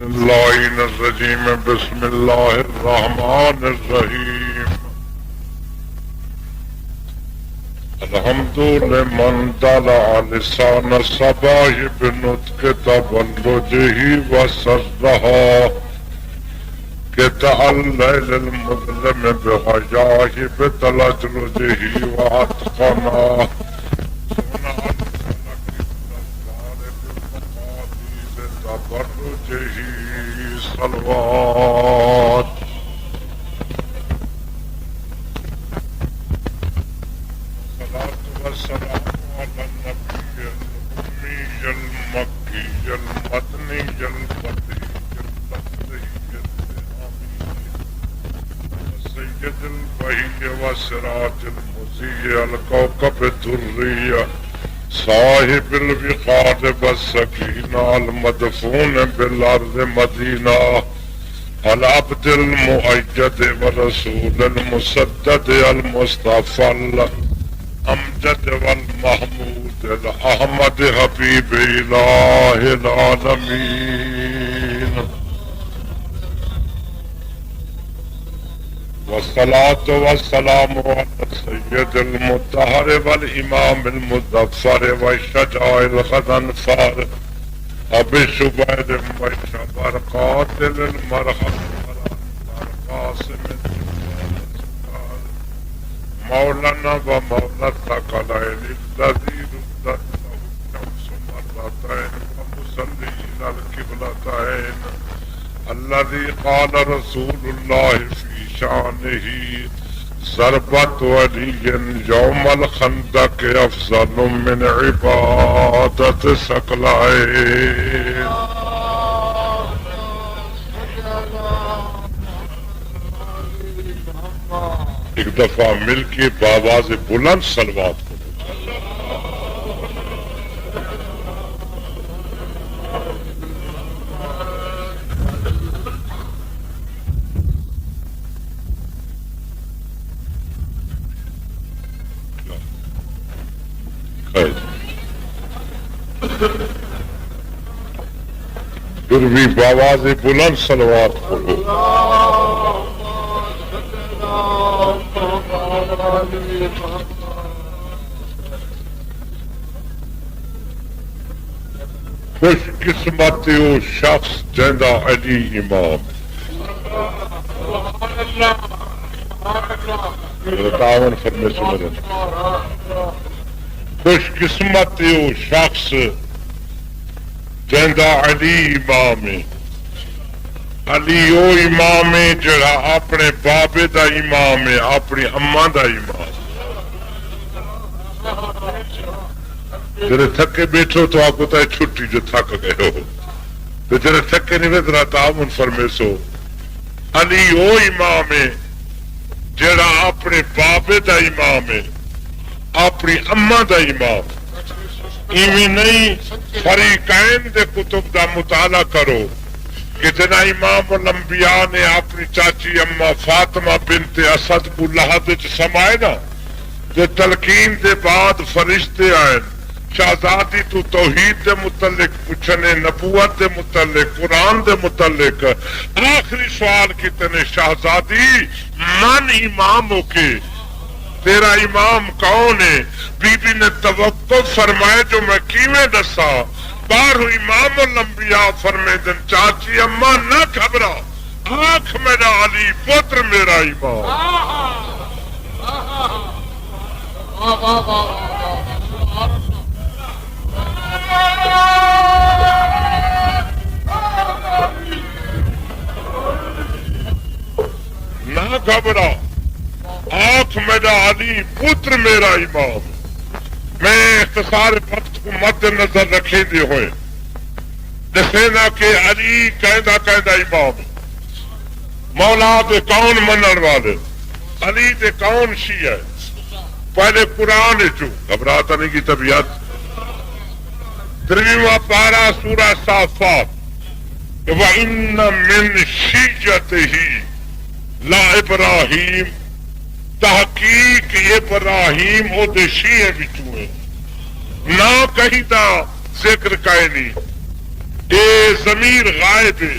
اللعين الرجيم بسم الله الرحمن الرحيم الحمد لمن دلع لسان الصباح بنطق تبلده وسرها كدع الليل المظلم بغياه بتلجلجه واتقناه تبرجه صلوات الصلاة والسلام على النبي الأمي المكي المدني الفتي اللفظي السيد البهي وسراج المزي الكوكب الدري صاحب الوقار والسكينة المدفون بالأرض مدينة العبد المؤيد والرسول المسدد المصطفى الأمجد والمحمود الأحمد حبيب إله العالمين والصلاة والسلام على السيد المطهر والإمام المظفر والشجاع الغضنفر أبي شبير وشبر قاتل المرحب القاسم مولانا ومولى الثقلين الذي ردت له الشمس مرتين ومصلين القبلتين الذي قال رسول الله في شانه ضربة علي يوم الخندق أفضل من عبادة ثقلين ایک دفعہ مل کے بآواز بلند صلوات کو پھر بھی بآواز بلند صلوات پڑھو خوش قسمت وہ شخص جیندہ علی امام تعاون فرمے سمجھن خوش قسمت وہ شخص جیندہ علی امام علی وہ امام ہے جڑا اپنے بابے دا امام ہے اپنی اماں دا امام جڑے تھکے بیٹھو تو آپ کو تا چھٹی جو تھک گئے ہو تو جڑے تھکے نہیں وے ذرا تعاون فرمے سو علی وہ امام ہے جڑا اپنے بابے دا امام ہے اپنی اماں دا امام ایویں نہیں فریقین دے کتب دا مطالعہ کرو کہ جنا امام الانبیاء نے اپنی چاچی اماں فاطمہ بنت اسد کو لحد وچ سمائے نا جو تلقین دے بعد فرشتے آئے شہزادی تو توحید دے متعلق پوچھنے نبوت دے متعلق قرآن دے متعلق آخری سوال کتنے شہزادی من امام ہو کے تیرا امام کون ہے بی بی نے توقف فرمائے جو میں کیویں دسا بارو امام الانبیاء فرمے دن چاچی اماں نہ گھبرا آنکھ میرا علی پتر میرا امام نہ گھبرا آنکھ میرا علی پتر میرا امام میں اختصار وقت کو مد نظر رکھے دے ہوئے دسینا کہ علی قیدہ امام مولا دے کون منن والے علی دے کون شیعہ پہلے قرآن چو گھبراتا نہیں کی طبیعت 3واں پارہ سورہ صافات وَإِنَّ مِن شِيَّتِهِ لَا إِبْرَاهِيمَ تحقیق ابراہیم او دے شیعہ بچوں ہے نہ کہیں دا ذکر کائنی اے ضمیر غائب ہے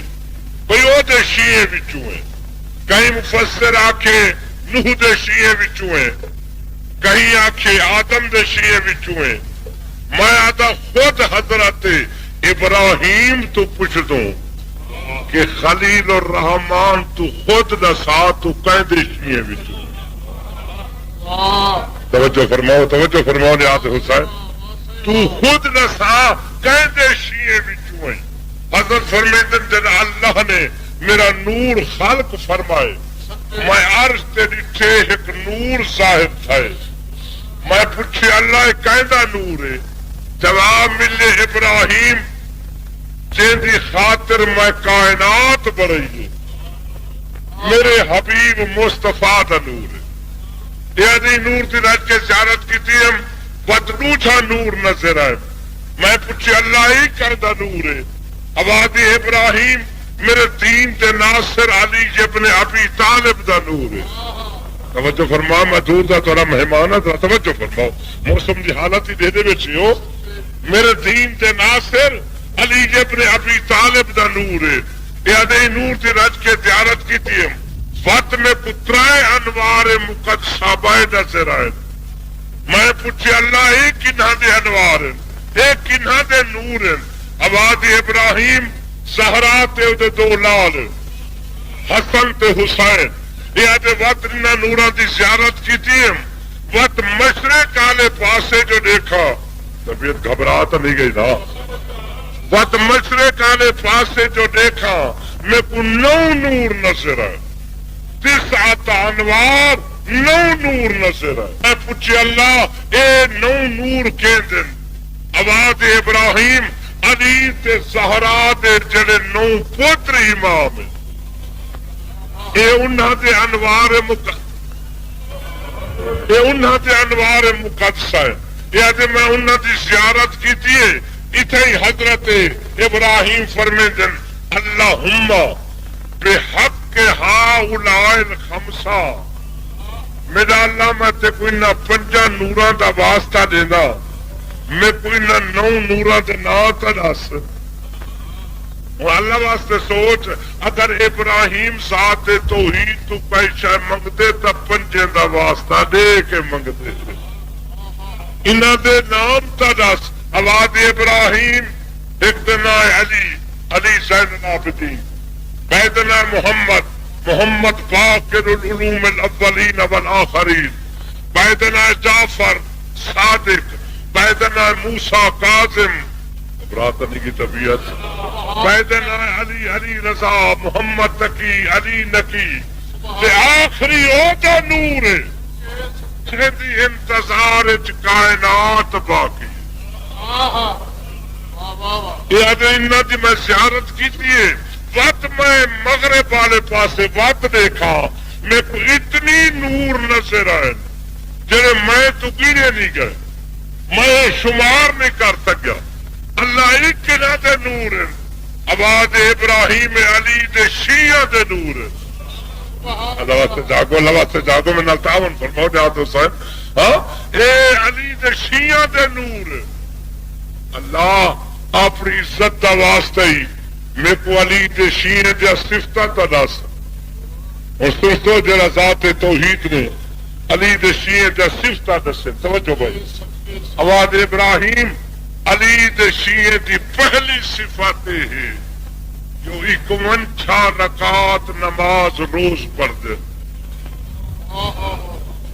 کوئی او دے شیعے وچوں ہے، کہیں مفسر آکھے نوح دے شیعے وچوں ہے، کہیں آکھے آدم دے شیعے وچوں ہے۔ میں آدھا خود حضرت ابراہیم تو پوچھ دوں کہ خلیل الرحمان تو خود دسا تو کہیں دے شیعے وچوں؟ توجہ فرماؤ نیاز حسین، تو خود دسا کہیں دے شیعے وچوں ہے؟ حضرت فرمیندن جن اللہ نے میرا نور خلق فرمائے، میں عرش تے ڈٹھے ایک نور ظاہر تھائے، میں پوچھے اللہ کہندا نور ہے؟ جواب ملے ابراہیم جیندی خاطر میں کائنات بڑھئی ہے، میرے حبیب مصطفیٰ دا نور ہے۔ یعنی نور دی رج کے زیارت کی تیم بدنوچا نور نظر آئے، میں پوچھے اللہ ہی کہندا نور ہے؟ آبادی ابراہیم میرے دین دے ناصر علی ابن ابی طالب دا نور ہے۔ توجہ فرما، میں دور دا تھوڑا مہمان ہے، توجہ فرماؤ، موسم دی حالت ہی دے دے بیچے ہو۔ میرے دین دے ناصر علی ابن ابی طالب دا نور ہے، یادی نور دی رج کے زیارت کی تیم وقت میں پترائے انوار مقدسہ بائے نظر آئے، میں پوچھے اللہ ایک کنہا دے انوار ہیں، ایک کنہا دے نور ہیں؟ آباد ابراہیم زہرا تے دے دو لال حسن تے حسین، یہ دے وقت انہاں نوراں دی زیارت کی تیم وقت مشرق والے پاسے جو دیکھا طبیعت گھبرا تو نہیں گئی نا، وقت مشرق والے پاسے جو دیکھا میں کو 9 نور نظر آئے، 9 انوار 9 نور نظر آئے۔ میں پوچھے اللہ اے 9 نور کے دن؟ آباد ابراہیم علی تے زہرا دے جڑے 9 پتر امام ہیں، اے انہاں دے انوار مقدسہ ہے، یہ میں انہاں دی زیارت کی تھی، اتھے ہی حضرت ابراہیم فرمیندن اللہم بحق ہؤلاء الخمسہ، میرا اللہ میں تے کوئی نہ 5 نوراں دا واسطہ دینا، میں کوئی نہ 9 نوراں دے نا تا دس۔ اللہ واسطے سوچ، اگر ابراہیم ذات توحید تو پیشہ منگتے تا 5 دا واسطہ دے کے منگتے، انہاں دے نام تا دس۔ آباد ابراہیم ایک دنا علی، علی زین العابدین، بیدنا محمد باقر العلوم الاولین والآخرین، بیدنا جعفر صادق، بیدنا موسیٰ کاظم، براتنی کی طبیعت، بیدنا علی رضا، محمد تقی، علی نقی، تے آخری اوتا نور ہے چھتی انتظار کائنات باقی۔ یہ انہاں دی میں زیارت کی تھی، وقت میں مغرب والے پاسے وقت دیکھا، میں کو اتنی نور نظر آئے جنہیں میں تو گینے نہیں گئے، میں شمار نہیں کر سکیا۔ اللہ ایک کنہ دے نور ہے، آباد ابراہیم علی دے شیعہ دے نور ہے۔ اللہ واسطے جاگو میں نلتاون فرماؤ جہاں تو صاحب، ہاں اے علی دے شیعہ دے نور ہے۔ اللہ اپنی عزت دا واسطہ ہی میں کو علی دے شیعہ دے صفتہ تا دس، اور سوچو جڑا ذات توحید نے علی دے شیعہ دے صفتہ دسے۔ توجہ بھائی، آباد ابراہیم علی دے شیعہ دی پہلی صفت ہے جو 51 رکعت نماز روز پڑھ دے۔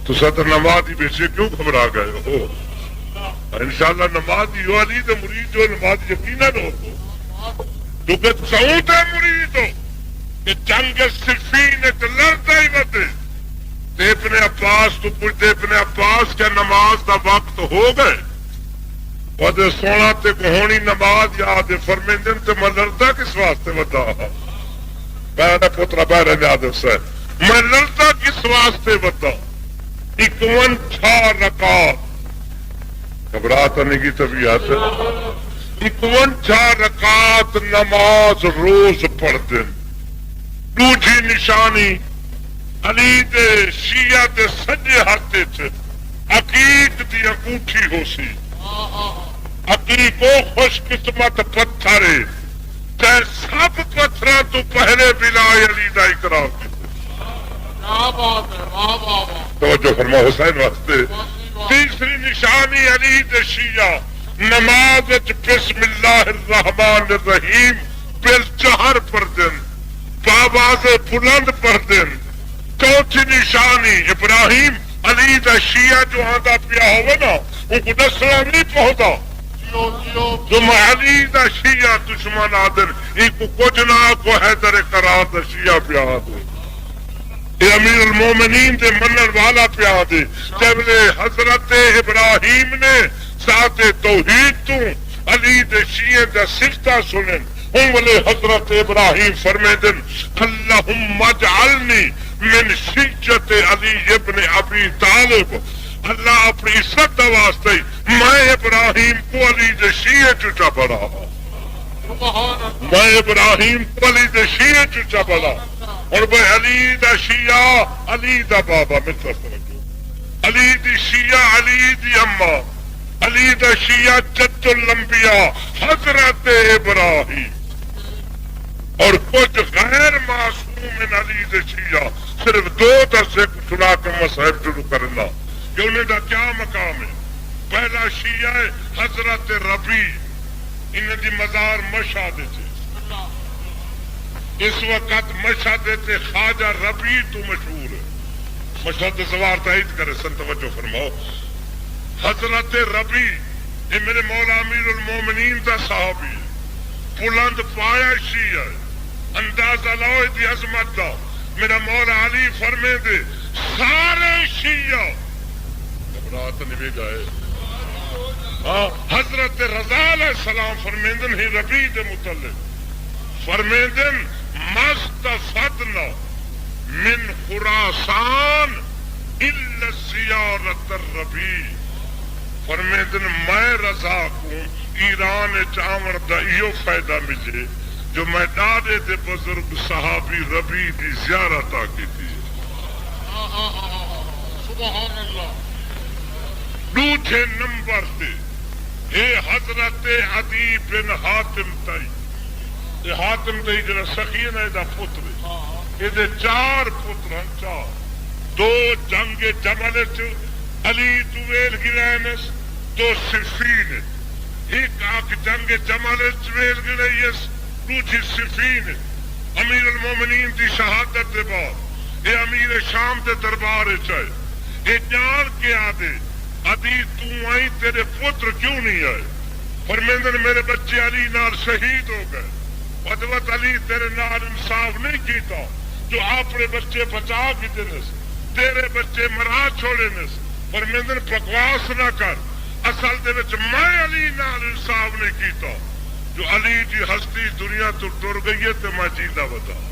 تو صدر نماز ہی بیچے کیوں گھبرا گئے ہو؟ انشاءاللہ نماز ہی ہو، علی دے مرید جو نماز یقیناً ہو کیونکہ سعود ہے مرید ہو کہ جنگ صفین ایک لڑتا ہی بتے تے ابن عباس تو پوچھتے ابن عباس کیا نماز دا وقت ہو گئے؟ وہ سونا تے گہونی نماز یاد فرمیندن تے میں لڑتا کس واسطے بتا میرا پترا بہرے یاد سے میں لڑتا کس واسطے بتا 51 رکعت گھبراہٹ آنے کی طبیعت 51 رکعت نماز روز پڑھتے دوجی نشانی علی دے شیعہ دے سجے ہاتھے چ عقیق دی انگوٹھی ہو سی عقیق کو خوش قسمت پتھر تے سب پتھراں تو پہلے بلا علی دا اقرار کیتا توجہ فرما حسین واسطے تیسری نشانی علی دے شیعہ نماز بسم اللہ الرحمن الرحیم بالجہر پڑھدن باواز بلند پڑھدن چوتھی نشانی ابراہیم علی دا شیعہ جو آندا پیا ہوئے نا ان کو دسنا نہیں پہنچا جو علی دا شیعہ دشمن آدن ان کو کچھ نہ کو حیدر قرار دا شیعہ پیا آدن یہ امیر المومنین دے منن والا پیا دے جب حضرت ابراہیم نے ساتھ توحید تو علی دے شیعہ دا صفتہ سنن ہم والے حضرت ابراہیم فرمیدن اللہم اجعلنی من شیعت علی ابن ابی طالب اللہ اپنی عزت دا واسطے میں ابراہیم کو علی دے شیعہ چچا بڑا میں ابراہیم کو علی دے شیعہ چچا بڑا اور میں علی دا شیعہ علی دا بابا میں طرف رکھو علی دی شیعہ علی دی اماں علی دا شیعہ جد الانبیاء حضرت ابراہیم اور کچھ غیر معصوم علی دے شیعہ صرف دو درسے کو سنا کے مصحف شروع کرنا کہ انہیں دا کیا مقام ہے پہلا شیعہ حضرت ربی انہیں دی مزار مشہد تھے اس وقت مشہد تھے خواجہ ربی تو مشہور ہے مشہد سوار تائید کرے سن توجہ فرماؤ حضرت ربی یہ میرے مولا امیر المومنین دا صحابی بلند پایا شیعہ اندازہ لاؤ دی عظمت دا میرا مولا علی فرمے دے سارے شیعہ رات نبی گئے حضرت رضا علیہ السلام فرمیندن ہی ربی دے متعلق فرمیندن مستفدنا من خراسان الا زیارت الربی فرمیندن میں رضا کو ایران چاور دا ایو فائدہ مجھے جو میں دادے دے بزرگ صحابی ربی دی زیارت آکی تھی سبحان اللہ دوٹھے نمبر تے اے حضرت عدی بن حاتم تائی یہ حاتم تائی جنہ سخین ہے دا پتر یہ دے چار پتر ہیں چار دو جنگ جمل علی دویل گرینس دو صفین ایک آک جنگ جمل چویل گرینس دوٹھی صفین امیر المومنین دی شہادت دے بعد یہ امیر شام دے دربار چاہے یہ جان کے آدھے عدی تو آئی تیرے پتر کیوں نہیں آئے فرمیندن میرے بچے علی نال شہید ہو گئے ودوت علی تیرے نال انصاف نہیں کیتا جو اپنے بچے بچا کی دنس تیرے بچے مرا چھوڑے نس فرمیندن بکواس نہ کر اصل دے وچ میں علی نال انصاف نہیں کیتا جو علی دی ہستی دنیا تو ٹر گئی ہے تو میں جیندہ بتا